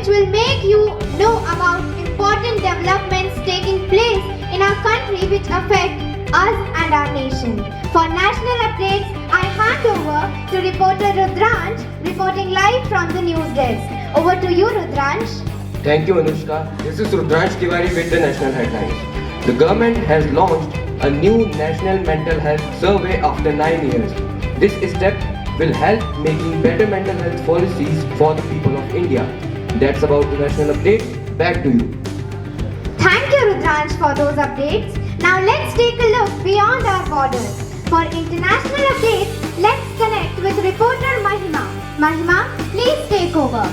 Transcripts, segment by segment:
which will make you know about important developments taking place in our country which affect us and our nation. For national updates, I hand over to reporter Rudransh reporting live from the news desk. Over to you, Rudransh. Thank you, Anushka. This is Rudransh Tiwari with the national headlines. The government has launched a new national mental health survey after 9 years. This step will help making better mental health policies for the people of India. That's about the national update. Back to you. Thank you, Rudransh, for those updates. Now let's take a look beyond our borders. For international updates, let's connect with reporter Mahima. Mahima, please take over.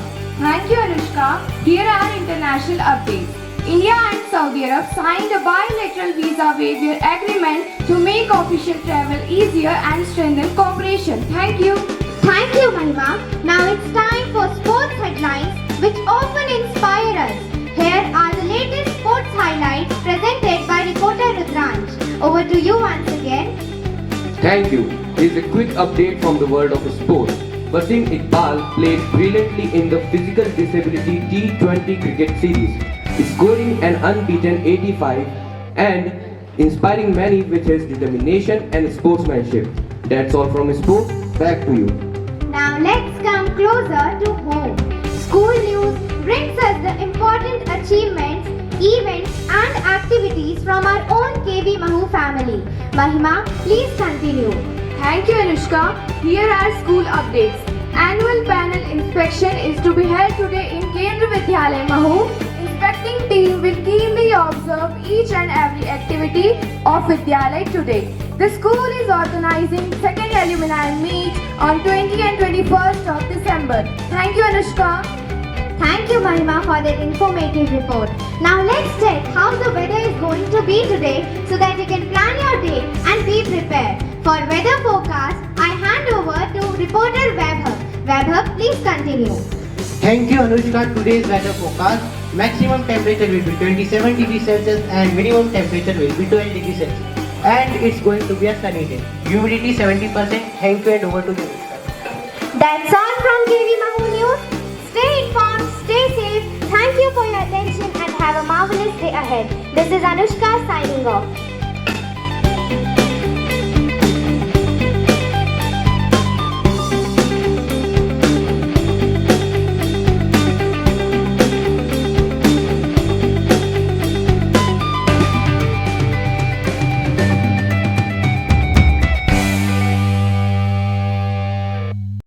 Thank you, Anushka. Here are international updates. India and Saudi Arab signed a bilateral visa waiver agreement to make official travel easier and strengthen cooperation. Thank you. Thank you, Mahima. Now it's time for sports headlines which often inspire us. Here are the latest sports highlights presented by reporter Rudransh. Over to you once again. Thank you. Here's a quick update from the world of sports. Wasim Iqbal played brilliantly in the physical disability T20 cricket series, scoring an unbeaten 85 and inspiring many with his determination and sportsmanship. That's all from sports. Back to you. Now let's come closer to home. School news brings us the important achievements, events and activities from our own KV Mahu family. Mahima, please continue. Thank you, Anushka. Here are school updates. Annual panel inspection is to be held today in Kendra Vidyalaya Mahu. Inspecting team will keenly observe each and every activity of Vidyalaya today. The school is organizing second alumni meet on 20 and 21st of December. Thank you, Anushka. Thank you, Mahima, for that informative report. Now let's check how the weather is going to be today so that you can plan your day and be prepared. For weather forecast, I hand over to reporter Vaibhav. Vaibhav, please continue. Thank you, Anushka. Today's weather forecast. Maximum temperature will be 27 degrees Celsius and minimum temperature will be 12 degrees Celsius. And it's going to be a sunny day. Humidity 70%. Thank you and over to you. That's all from KV Mahu News. Stay informed, stay safe. Thank you for your attention and have a marvelous day ahead. This is Anushka signing off.